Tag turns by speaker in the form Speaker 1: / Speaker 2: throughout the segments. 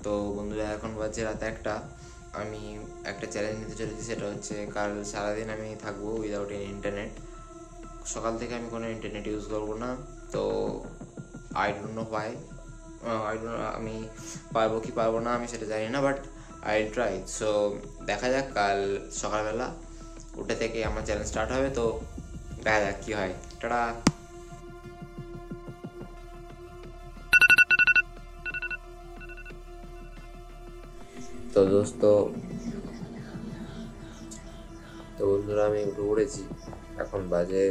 Speaker 1: তো বন্ধুরা এখন বাজে রাত 1টা। আমি একটা চ্যালেঞ্জ নিতে চলেছি, সেটা হচ্ছে কাল সারাদিন আমি থাকবো উইদাউট এনি ইন্টারনেট। সকাল থেকে আমি কোনো ইন্টারনেট ইউজ করবো না। তো আই ডোন্ট নো হোয়াই, আমি পারবো কি পারবো না আমি সেটা জানি না, বাট আই ট্রাই। সো দেখা যাক, কাল সকালবেলা উঠে থেকে আমার চ্যালেঞ্জ স্টার্ট হবে। তো দেখা যাক কী হয়। টাটা। তো বন্ধুরা, আমি উঠে পড়েছি। এখন বাজে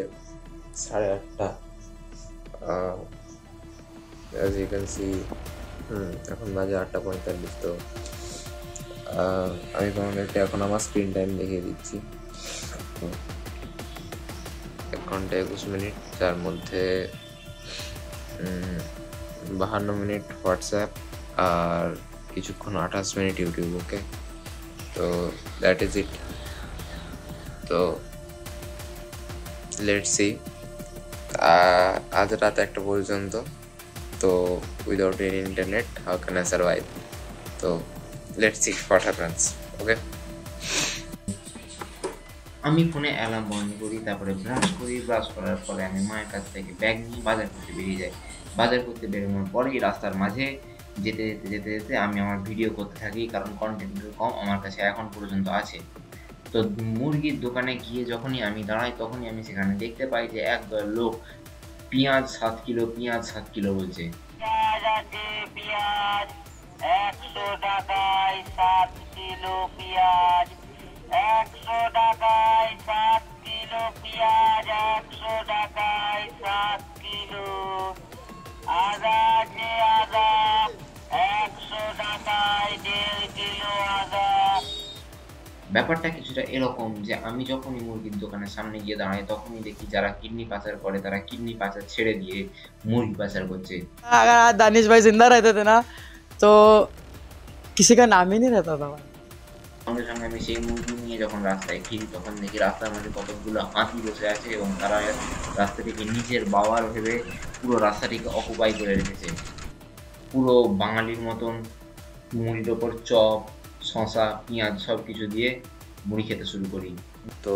Speaker 1: 8:30। অ্যাজ ইউ ক্যান সি, এখন বাজে 8:45। তো আমি তোমাদেরকে এখন আমার স্ক্রিন টাইম দেখিয়ে দিচ্ছি। 1 ঘন্টা 21 মিনিট, যার মধ্যে 52 মিনিট হোয়াটসঅ্যাপ আর কিছুক্ষণ 28 মিনিট ইউটিউব। ওকে, তো দ্যাট ইজ ইট। তো লেটস সি, আজ রাত 1টা পর্যন্ত। তো without any internet how can I survive? তো লেটস সি হোয়াট হ্যাপেন্স। ওকে,
Speaker 2: আমি ফোনে অ্যালার্ম বন্ধ করি, তারপরে ব্রাশ করি। ব্রাশ করার পরে আমি মায়ের কাছ থেকে ব্যাগ নিয়ে বাজার করতে বেরিয়ে যাই। বাজার করতে বেরোনোর পরেই রাস্তার মাঝে যেতে যেতে যেতে যেতে আমি আমার ভিডিও করতে থাকি, কারণ কন্টেন্ট কম আমার কাছে এখন পর্যন্ত আছে। তো মুরগির দোকানে গিয়ে যখনই আমি দাঁড়াই, তখনই আমি সেখানে দেখতে পাই যে একদল লোক পেঁয়াজ 7 কিলো, পেঁয়াজ 7 কিলো বলছে। পেঁয়াজ আছে, পেঁয়াজ 100 টাকায় 7 কিলো পেঁয়াজ, 100 টাকায় 7 কিলো পেঁয়াজ, 100 টাকায় 7 কিলো। আদা আছে, আদা 100 টাকায় 1.5 কিলো আদা। ব্যাপারটা কিছুটা এরকম যে আমি যখনই মুরগির দোকানের সামনে গিয়ে দাঁড়াই, তখনই দেখি যারা কিডনি পাচার করে তারা কিডনি পাচার ছেড়ে দিয়ে মুরগি পাচার করছে।
Speaker 3: अगर आज दानिश भाई जिंदा रहते थे ना तो किसी का नाम ही नहीं रहता था।
Speaker 2: সঙ্গে সঙ্গে আমি সেই মুরগি নিয়ে যখন রাস্তায় ফিরি, তখন দেখি রাস্তার মাঝে কতগুলো হাতি বসে আছে এবং তারা রাস্তাটিকে নিজের বাওয়ার ভেবে পুরো রাস্তাটিকে অকুপাই করে রেখেছে। পুরো বাঙালির মতন মুড়ির ওপর চপ, শশা, পেঁয়াজ সব কিছু দিয়ে মুড়ি খেতে শুরু করি।
Speaker 1: তো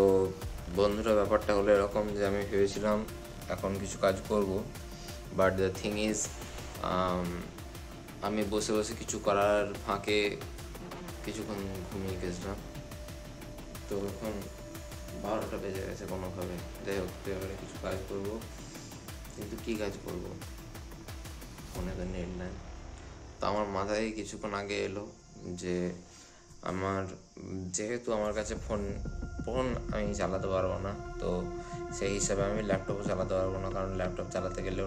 Speaker 1: বন্ধুরা, ব্যাপারটা হলো এরকম যে আমি ভেবেছিলাম এখন কিছু কাজ করব, বাট দ্য থিং ইজ আমি বসে বসে কিছু করার ফাঁকে কিছুক্ষণ ঘুমিয়ে গেছিলাম। তো এখন 12টা বেজে গেছে কোনোভাবে। যাই হোক, এবারে কিছু কাজ করব, কিন্তু কী কাজ করব, ফোনে তো নেট নাই। তো আমার মাথায় কিছুক্ষণ আগে এলো যে যেহেতু আমার কাছে ফোন আমি চালাতে পারবো না, তো সেই হিসাবে আমি ল্যাপটপও চালাতে পারবো না, কারণ ল্যাপটপ চালাতে গেলেও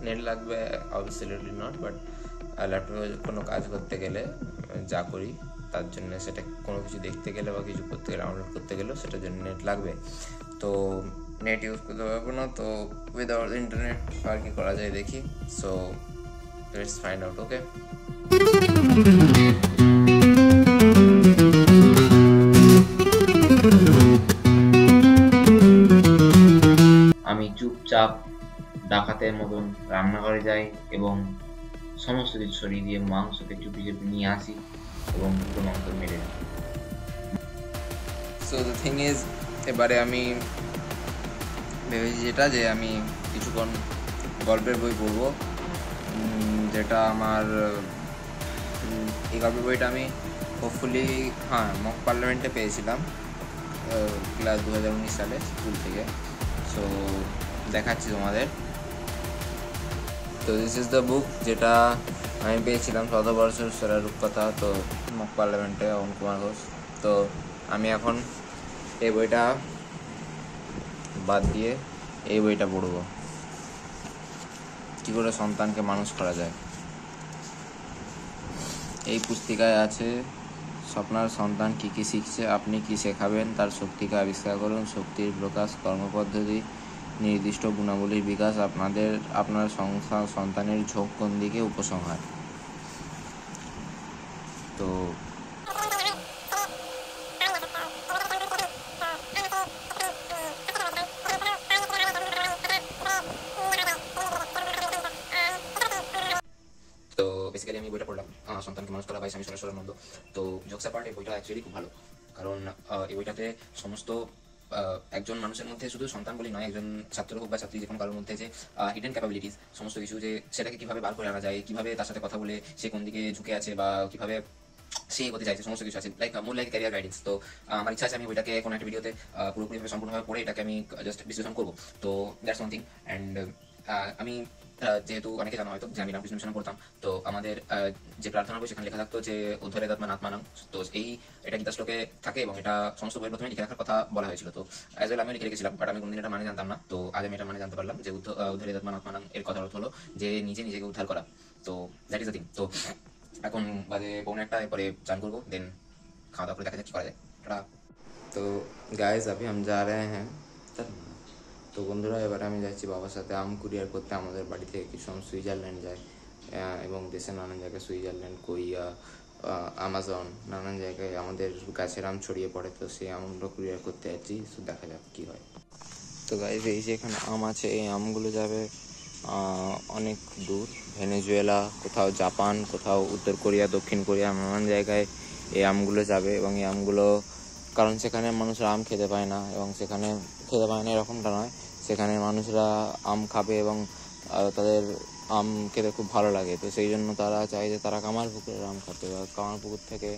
Speaker 1: নেট লাগবে অবভিয়াসলি নট, বাট ল্যাপটপে কোনো কাজ করতে গেলে যা করি তার জন্য, সেটা কোনো কিছু দেখতে গেলে বা কিছু করতে গেলে, ডাউনলোড করতে গেলেও সেটার জন্য নেট লাগবে। তো নেট ইউজ করতে পারবো না, তো উইদাউট ইন্টারনেট আর কি করা যায় দেখি। So let's find out. Okay,
Speaker 2: আমি চুপচাপ ডাকাতের মতন রান্নাঘরে যাই এবং সমস্ত কিছু সরিয়ে দিয়ে মাংসকে চুপি চুপি নিয়ে আসি এবং দুটো মাংস মেরে দিই।
Speaker 1: সো দ্য থিং ইজ, এবারে আমি ভেবেছি যে আমি কিছুক্ষণ গল্পের বই পড়বো, যেটা আমার এই গল্পের বইটা আমি হোপফুলি মক পার্লামেন্টে পেয়েছিলাম ক্লাস 2019 সালে স্কুল থেকে। সো দেখাচ্ছি তোমাদের। তো দিস ইজ দ্য বুক, যেটা আমি পেয়েছিলাম শতবর্ষের সেরা রূপকথা, তো মক পার্লামেন্টে, অরুণ কুমার ঘোষ। তো আমি এখন এই বইটা বাদ দিয়ে এই বইটা পড়ব, কী করে সন্তানকে মানুষ করা যায়। এই পুস্তিকায় আছে স্বপ্নার সন্তান কী কী শিখছে, আপনি কি শেখাবেন, তার শক্তিকে আবিষ্কার করুন, শক্তির প্রকাশ, কর্মপদ্ধতি, নির্দিষ্ট গুণাবলীর বিকাশ, আপনার সন্তানের ঝোঁক কোন দিকে, উপসংহার। তো বেসিক্যালি আমি বইটা পড়লাম। সন্তানকে মানুষ করা বাই স্বামী সরস্বরানন্দ। তো জোকস অ্যাপার্ট এই বইটা অ্যাকচুয়ালি খুব ভালো, কারণ এই বইটাতে সমস্ত একজন মানুষের মধ্যে শুধু সন্তান বলি নয়, একজন ছাত্র হোক বা ছাত্রী যে কোনো কারোর মধ্যে যে হিডেন ক্যাপাবিলিটিস সমস্ত কিছু, যে সেটাকে কিভাবে বার করে আনা যায়, কিভাবে তার সাথে কথা বলে সে কোন দিকে ঝুঁকে আছে বা কিভাবে সে এগোতে চাইছে, সমস্ত কিছু আছে, like more like career guidance. তো আমার ইচ্ছা আছে আমি ওইটাকে কোনো একটা ভিডিওতে পুরোপুরিভাবে সম্পূর্ণভাবে পড়ে এটাকে আমি জাস্ট বিশ্লেষণ করবো। তো দ্যাটস ওয়ান থিং। অ্যান্ড আমি যেহেতু অনেকে জানা হয়তো যে আমি রামকৃষ্ণ মিশনে পড়তাম, তো আমাদের যে প্রার্থনা বই সেখানে লেখা থাকতো যে উদ্ধরে দাত্মান আত্মানাং। তো এটা গীতা শ্লোকে থাকে এবং এটা সমস্ত বইয়ের প্রথমে লিখে রাখার কথা বলা হয়েছিল। তো অ্যাজ ওয়েল আমি লিখে রেখেছিলাম, বাট আমি কোনদিন এটা মানে জানতাম না। তো আজ আমি এটা মানে জানতে পারলাম যে উদ্ধরে দাত্মান আত্মানাং এর কথার অর্থ হলো যে নিজেকে উদ্ধার করা। তো দ্যাট ইজ দ্য থিং। তো এখন বাজে 1:45, এরপরে চান করবো, দেন খাওয়া দাওয়া করে দেখা যাক কি করা যায়। তো গাইজ अभी हम जा रहे हैं। তো বন্ধুরা এবারে আমি যাচ্ছি বাবার সাথে আম কুরিয়ার করতে আমাদের বাড়ি থেকে কিছু আম সুইজারল্যান্ড যায়, এবং দেশের নানান জায়গায় সুইজারল্যান্ড, কোরিয়া, আমাজন নানান জায়গায় আমাদের গাছের আম ছড়িয়ে পড়ে। তো সেই আমগুলো কুরিয়ার করতে যাচ্ছি, তো দেখা যাক কী হয়। তো গাইজ এই যে এখানে আম আছে, এই আমগুলো যাবে অনেক দূর, ভেনেজুয়েলা, কোথাও জাপান, কোথাও উত্তর কোরিয়া, দক্ষিণ কোরিয়া, নানান জায়গায় এই আমগুলো যাবে। এবং এই আমগুলো, কারণ সেখানে মানুষরা আম খেতে পায় না, এবং সেখানে খেতে পায় না এরকমটা নয়, সেখানে মানুষরা আম খাবে এবং তাদের আম খেতে খুব ভালো লাগে। তো সেই জন্য তারা চায় যে তারা কামারপুকুরের আম খাবে, বা কামারপুকুর থেকে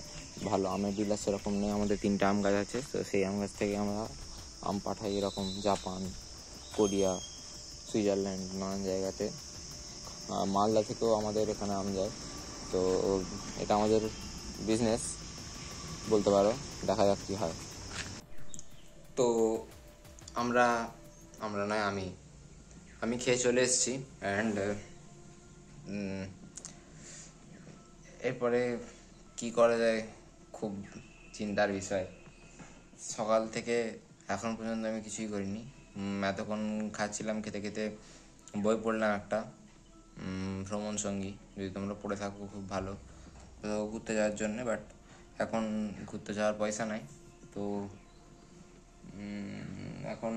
Speaker 1: ভালো আমের ডিলার সেরকম নেই। আমাদের 3টে আম গাছ আছে, তো সেই আম গাছ থেকে আমরা আম পাঠাই এরকম জাপান, কোরিয়া, সুইজারল্যান্ড নানান জায়গাতে। মালদা থেকেও আমাদের এখানে আম যায়। তো এটা আমাদের বিজনেস বলতে পারো, দেখা যাক কী হয়। তো আমরা নয় আমি খেয়ে চলে এসেছি। অ্যান্ড এরপরে কি করা যায় খুব চিন্তার বিষয়। সকাল থেকে এখন পর্যন্ত আমি কিছুই করিনি। এতক্ষণ খাচ্ছিলাম, খেতে খেতে বই পড়লাম একটা, ভ্রমণ সঙ্গী, যদি তোমরা পড়ে থাকো খুব ভালো, তো ঘুরতে যাওয়ার জন্যে। বাট এখন ঘুরতে যাওয়ার পয়সা নাই। তো এখন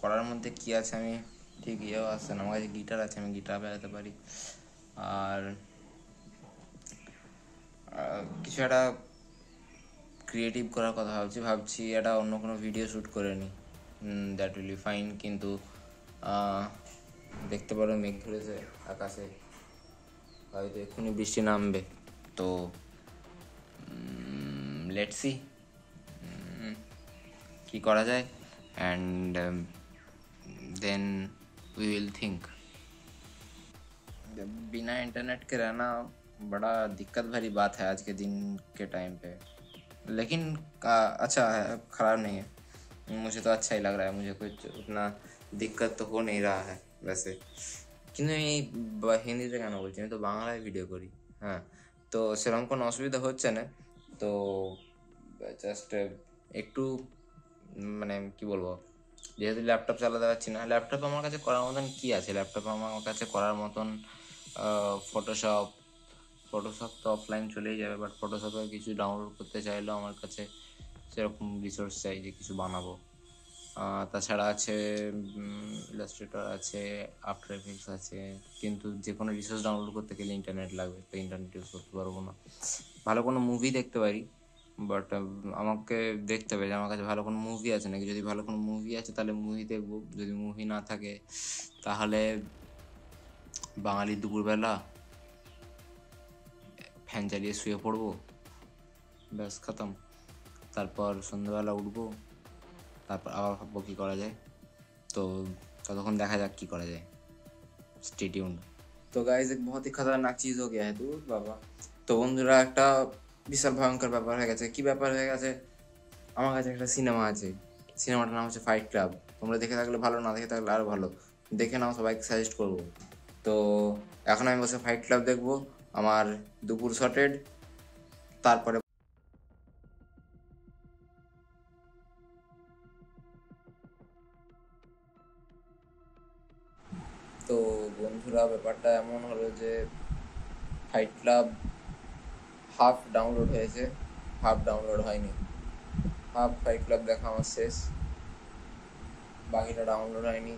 Speaker 1: করার মধ্যে কি আছে আমি ঠিক ইয়েও আসছে না। আমার কাছে গিটার আছে, আমি গিটার বাজাতে পারি। আর কিছু একটা ক্রিয়েটিভ করার কথা ভাবছি একটা অন্য কোনো ভিডিও শ্যুট করে নিই, দ্যাট উইল বি ফাইন। কিন্তু দেখতে পারো মেঘ ধরেছে আকাশে, হয়তো এক্ষুনি বৃষ্টি নামবে। তো লেটস সি কি করা যায়, and then we will think. बिना इंटरनेट के रहना बड़ा दिक्कत भरी बात है आज के दिन के टाइम पे, लेकिन अच्छा है, ख़राब नहीं है। मुझे तो अच्छा ही लग रहा है, मुझे कुछ उतना दिक्कत तो हो नहीं रहा है वैसे। কিন্তু আমি হিন্দিতে কেন বলছি, আমি তো বাংলায় ভিডিও করি। হ্যাঁ, তো সেরকম কোনো অসুবিধা হচ্ছে না। তো জাস্ট একটু মানে কি বলবো, যেহেতু ল্যাপটপ চালাতে পারছি না, ল্যাপটপ আমার কাছে করার মতন কি আছে, ল্যাপটপে আমার কাছে করার মতন ফটোশপ তো অফলাইন চলেই যাবে। বাট ফটোশপে কিছু ডাউনলোড করতে চাইলেও আমার কাছে সেরকম রিসোর্স চাই যে কিছু বানাবো। তাছাড়া আছে ইলাস্ট্রেটর আছে, আফটার এফেক্টস আছে, কিন্তু যে কোনো রিসোর্স ডাউনলোড করতে গেলে ইন্টারনেট লাগবে, তো ইন্টারনেট ইউজ করতে পারবো না। ভালো কোনো মুভি দেখতে পারি, বাট আমাকে দেখতে হবে যে আমার কাছে ভালো কোনো মুভি আছে নাকি। যদি ভালো কোনো মুভি আছে তাহলে মুভি দেখবো, যদি মুভি না থাকে তাহলে বাঙালির দুপুরবেলা ফ্যান চালিয়ে শুয়ে পড়বো, ব্যাস খতম। তারপর সন্ধ্যাবেলা উঠবো, তারপর আবার ভাববো কী করা যায়। তো ততক্ষণ দেখা যাক কী করা যায়। Stay tuned. तो गाइस एक बहुत ही खतरनाक चीज़ हो गया है, तो बाबा। তো বন্ধুরা একটা বিশাল ভয়ঙ্কর ব্যাপার হয়ে গেছে। কি ব্যাপার হয়ে গেছে, আমার কাছে একটা সিনেমা আছে, সিনেমাটার নাম হচ্ছে ফাইট ক্লাব। তোমরা দেখে থাকলে ভালো, না দেখে থাকলে আরও ভালো, দেখে নাও, সবাইকে সাজেস্ট করবো। তো এখন আমি বসে ফাইট ক্লাব দেখবো, আমার দুপুর শর্টেড। তারপরে তো বন্ধুরা ব্যাপারটা এমন হলো যে ফাইট ক্লাব হাফ ডাউনলোড হয়েছে, হাফ ডাউনলোড হয়নি। হাফ ফাইট ক্লাব দেখা আমার শেষ, বাকিটা ডাউনলোড হয়নি।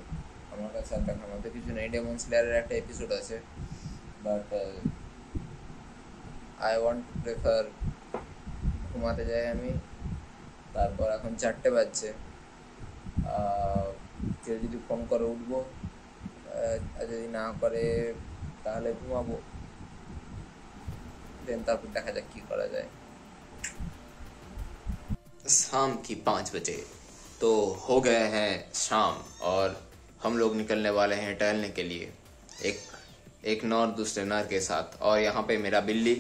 Speaker 1: আমার কাছে আর দেখার মধ্যে কিছু নেই। ডেমন স্লেয়ারের একটা এপিসোড আছে, but I want to prefer ঘুমাতে যাই আমি। তারপর এখন 4টে বাজছে, কেউ যদি ফোন করে উঠবো, আর যদি না করে তাহলে ঘুমাবো, দেন তারপর দেখা যাক কি করা যায়। शाम की 5 बजे तो हो गए हैं शाम और हम लोग निकलने वाले हैं टहलने के लिए एक नर दूसरे नर के साथ। और यहाँ पे मेरा बिल्ली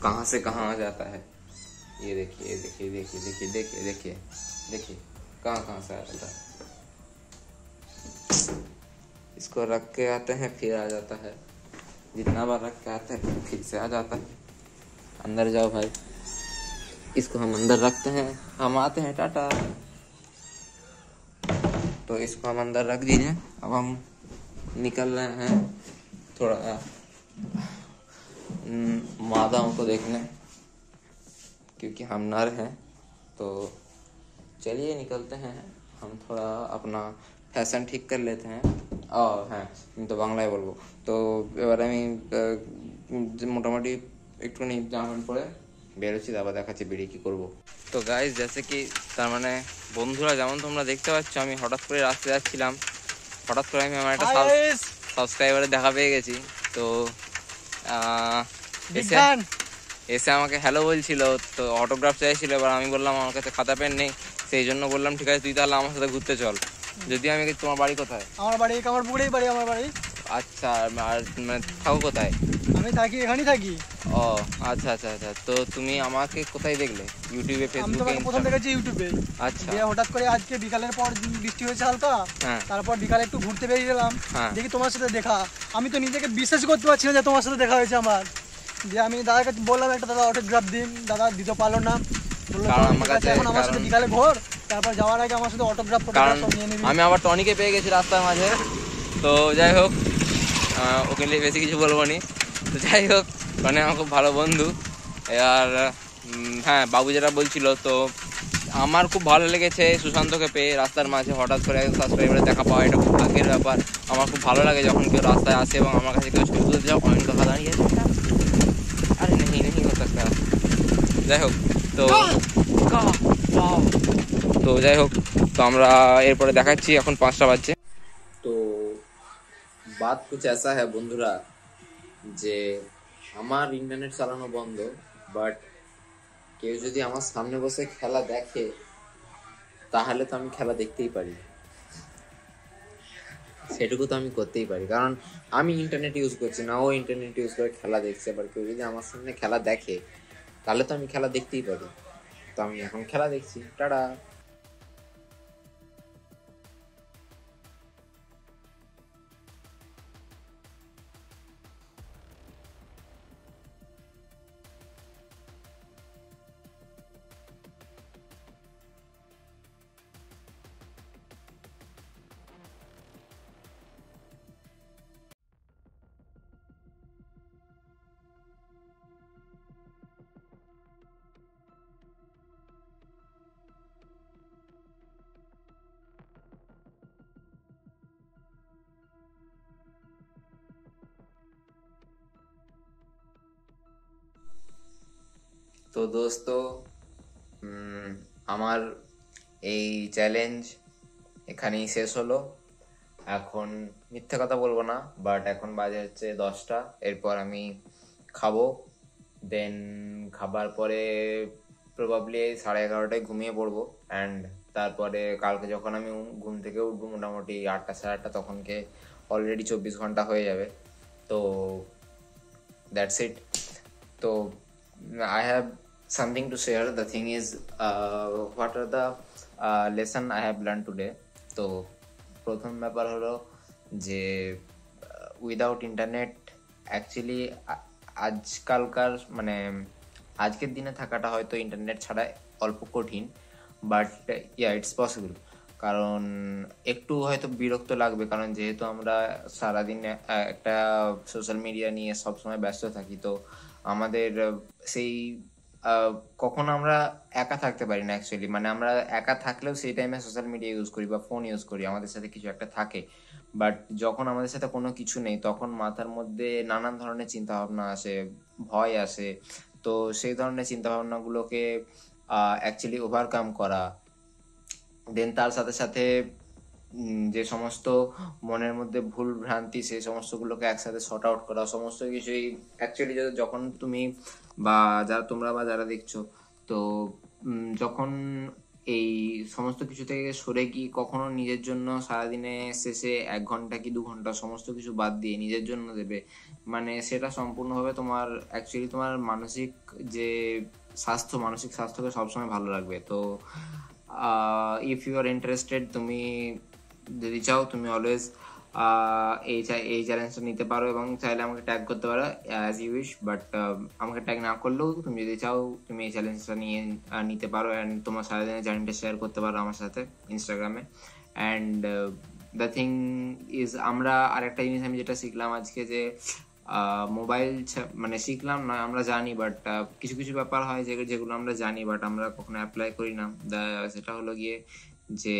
Speaker 1: कहाँ से कहाँ आ जाता है, ये देखिए देखिए देखिए देखिए देखिए देखिए देखिए कहाँ से आ जाता है। इसको रख के आते हैं फिर आ जाता है, जितना बार रख के आते हैं फिर से आ जाता है। अंदर जाओ भाई, इसको हम अंदर रखते हैं, हम आते हैं, टाटा। तो इसको हम अंदर रख दीजिए। अब हम निकल रहे हैं थोड़ा मादाओं को देखने, क्योंकि हम नर हैं। तो चलिए निकलते हैं, हम थोड़ा अपना फैशन ठीक कर लेते हैं। হ্যাঁ, আমি তো বাংলায় বলবো। তো এবার আমি মোটামুটি একটুখানি জামা প্যান্ট পরে বেরোচ্ছি, তারপর দেখাচ্ছি বেরিয়ে কী করবো। তো গাইজ জেসে কি তার মানে বন্ধুরা, যেমন তোমরা দেখতে পাচ্ছ, আমি হঠাৎ করে রাস্তায় যাচ্ছিলাম, হঠাৎ করে আমি আমার একটা সাবস্ক্রাইবারের দেখা পেয়ে গেছি। তো এসে আমাকে হ্যালো বলছিল, তো অটোগ্রাফ চাইছিল। এবার আমি বললাম আমার কাছে খাতা পেন নেই, সেই জন্য বললাম ঠিক আছে তুই তাহলে আমার সাথে ঘুরতে চল। যদি আমি, তোমার বাড়ি কোথায়?
Speaker 3: আমার বাড়ি কামারপুকুরেই বাড়ি আমার বাড়ি।
Speaker 1: আচ্ছা, আর মানে থাকো কোথায়?
Speaker 3: আমি থাকি এখানেই থাকি।
Speaker 1: ও আচ্ছা আচ্ছা আচ্ছা। তো তুমি আমাকে কোথায় দেখলে? ইউটিউবে,
Speaker 3: আমি
Speaker 1: ফেসবুকে?
Speaker 3: তোমাকে প্রথম দেখেছি ইউটিউবে।
Speaker 1: আচ্ছা।
Speaker 3: দিয়ে হঠাৎ করে আজকে বিকালের পর বৃষ্টি হয়েছে হালকা,
Speaker 1: হ্যাঁ।
Speaker 3: তারপর বিকালে একটু ঘুরতে বেরিয়ে গেলাম,
Speaker 1: হ্যাঁ।
Speaker 3: দেখি তোমার সাথে দেখা। আমি তো নিজেকে বিশ্বাস করতে পারছি না যে তোমার সাথে দেখা হয়েছে আমার। যে আমি দাদার কাছে বললাম একটা দাদা অটোগ্রাফ দিন, দাদা দিতে পারলো না, বললো আমার কাছে এখন আমার সাথে বিকালে ঘোর, তারপর যাওয়ার আগে আমার সাথে অটোগ্রাফ সব নিয়ে নিবি।
Speaker 1: আমি আবার টনিকে পেয়ে গেছি রাস্তার মাঝে। তো যাই হোক, ওকে নিয়ে বেশি কিছু বলবো নি। তো যাই হোক, টনি আমার খুব ভালো বন্ধু। আর হ্যাঁ, বাবু যেটা বলছিল, তো আমার খুব ভালো লেগেছে সুশান্তকে পেয়ে রাস্তার মাঝে হঠাৎ করে সাবস্ক্রাইবারে দেখা পাওয়া, এটা খুব ভাগ্যের ব্যাপার। আমার খুব ভালো লাগে যখন কেউ রাস্তায় আসে এবং আমার কাছে কেউ ছবি তুলতে যাও, অনেক কথা দাঁড়িয়ে আছে, আরে নেই হো सकता। যাই হোক, তো যাই হোক, তো আমরা এরপরে দেখাচ্ছি। এখন 5টা বাজছে। তো বাত কুছ ऐसा है বন্ধুরা, যে আমার ইন্টারনেট চালানো বন্ধ, বাট কেউ যদি আমার সামনে বসে খেলা দেখে তাহলে তো আমি খেলা দেখতেই পারি, সেটুকু তো আমি করতেই পারি, কারণ আমি ইন্টারনেট ইউজ করছি না, ও ইন্টারনেট ইউজ করে খেলা দেখছে। এবার কেউ যদি আমার সামনে খেলা দেখে তাহলে তো আমি খেলা দেখতেই পারি। তো আমি এখন খেলা দেখছি, টাটা। তো দোস্ত, আমার এই চ্যালেঞ্জ এখানেই শেষ হলো। এখন মিথ্যে কথা বলবো না, বাট এখন বাজে হচ্ছে 10টা। এরপর আমি খাবো, দেন খাবার পরে প্রবাবলি 11:30টায় ঘুমিয়ে পড়বো। অ্যান্ড তারপরে কালকে যখন আমি ঘুম থেকে উঠবো মোটামুটি 8টা 8:30, তখনকে অলরেডি 24 ঘন্টা হয়ে যাবে। তো দ্যাটস ইট। তো I have something to share. The thing is, what are the lesson I have learned today? তো প্রথম ব্যাপার হলো যে উইদাউট ইন্টারনেট অ্যাকচুয়ালি আজকালকার মানে আজকের দিনে থাকাটা হয়তো ইন্টারনেট ছাড়া অল্প কঠিন, বাট ইটস পসিবল। কারণ একটু হয়তো বিরক্ত লাগবে, কারণ যেহেতু আমরা সারাদিন একটা সোশ্যাল মিডিয়া নিয়ে সবসময় ব্যস্ত থাকি, তো আমাদের সেই কখনো আমরা একা থাকতে পারি না অ্যাকচুয়ালি। মানে আমরা একা থাকলেও সেই টাইমে সোশ্যাল মিডিয়া ইউজ করি বা ফোন ইউজ করি, আমাদের সাথে কিছু একটা থাকে। বাট যখন আমাদের সাথে কোনো কিছু নেই তখন মাথার মধ্যে নানান ধরনের চিন্তা ভাবনা আসে, ভয় আসে। তো সেই ধরনের চিন্তা ভাবনাগুলোকে অ্যাকচুয়ালি ওভারকাম করা, দেন তার সাথে সাথে যে সমস্ত মনের মধ্যে ভুল ভ্রান্তি সেই সমস্তগুলোকে একসাথে শর্ট আউট করা, সমস্ত কিছুই অ্যাকচুয়ালি যখন তুমি বা যারা তোমরা বা যারা দেখছো, তো যখন এই সমস্ত কিছু থেকে সরে গিয়ে কখনো নিজের জন্য সারাদিনে শেষে 1 ঘন্টা কি 2 ঘন্টা সমস্ত কিছু বাদ দিয়ে নিজের জন্য দেবে, মানে সেটা সম্পূর্ণভাবে তোমার অ্যাকচুয়ালি তোমার মানসিক যে মানসিক স্বাস্থ্যকে সবসময় ভালো রাখবে। তো ইফ ইউ আর ইন্টারেস্টেড, তুমি যদি চাও তুমি অলওয়েজ এই চ্যালেঞ্জটা নিতে পারো এবং চাইলে আমাকে ট্যাগ করতে পারো অ্যাজ ইউ উইশ। বাট আমাকে ট্যাগ না করলেও তুমি যদি চাও তুমি এই চ্যালেঞ্জটা নিতে পারো অ্যান্ড তোমার সারাদিনের জার্নিটা শেয়ার করতে পারো আমার সাথে ইনস্টাগ্রামে। অ্যান্ড দ্য থিং ইজ, আমরা আরেকটা জিনিস আমি যেটা শিখলাম আজকে, যে মোবাইল মানে শিখলাম না, আমরা জানি, বাট কিছু কিছু ব্যাপার হয় যেগুলো আমরা জানি বাট আমরা কখনো অ্যাপ্লাই করি না। সেটা হলো গিয়ে যে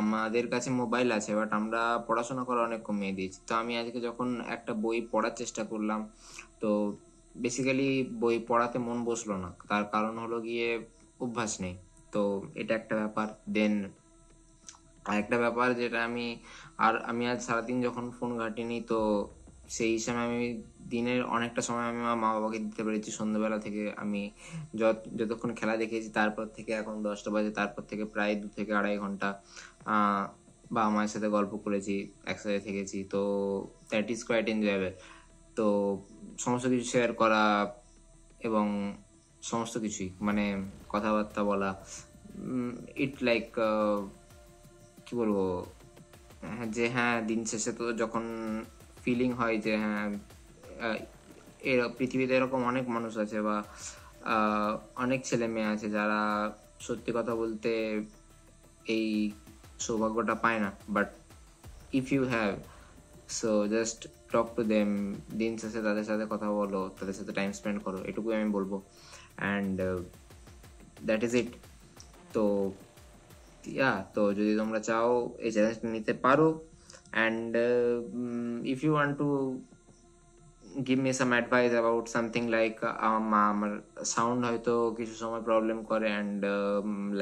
Speaker 1: আমাদের কাছে মোবাইল আছে বাট আমরা পড়াশোনা করা অনেক কমিয়ে দিয়েছি। তো আমি আজকে যখন একটা বই পড়ার চেষ্টা করলাম, তো বেসিক্যালি বই পড়াতে মন বসলো না, তার কারণ হলো গিয়ে অভ্যাস নেই। তো এটা একটা ব্যাপার। দেন আরেকটা ব্যাপার যেটা আমি আজ সারাদিন যখন ফোন ঘাটিনি, তো সেই হিসাবে আমি দিনের অনেকটা সময় আমি আমার মা বাবাকে দিতে পেরেছি। সন্ধ্যাবেলা থেকে আমি যতক্ষণ খেলা দেখেছি, তারপর থেকে এখন 10টা বাজে, তারপর থেকে প্রায় 2 থেকে 2.5 ঘন্টা বাবা মায়ের সাথে গল্প করেছি, একসাথে থেকেছি। তো দ্যাট ইজ কোয়াইট এনজয়েবল। তো সমস্ত কিছু শেয়ার করা এবং সমস্ত কিছুই মানে কথাবার্তা বলা, ইট লাইক কি বলবো, যে হ্যাঁ দিন শেষে তো যখন ফিলিং হয় যে হ্যাঁ পৃথিবীতে এরকম অনেক মানুষ আছে বা অনেক ছেলে মেয়ে আছে যারা সত্যি কথা বলতে এই সৌভাগ্যটা পায় না। But if you have, so just talk to them, দিন শেষে তাদের সাথে কথা বলো, তাদের সাথে টাইম স্পেন্ড করো, এটুকুই আমি বলবো। And that is it. তো তো যদি তোমরা চাও এই চ্যালেঞ্জটা নিতে পারো। And if you want to give me some advice about something like, আমার সাউন্ড হয়তো কিছু সময় প্রবলেম করে অ্যান্ড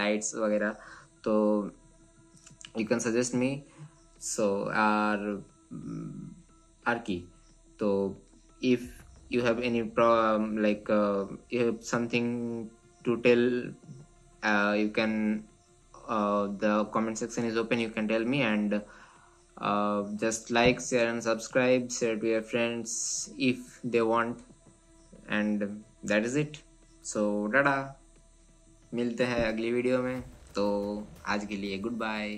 Speaker 1: লাইটস वगैरह, তো you can suggest me. So আর কি, তো if you have any like you have something to tell, you can the comment section is open, you can tell me. And just like, share and subscribe, share to your friends if they want. And that is it. So Tata, मिलते हैं अगली video में। तो आज के लिए good bye.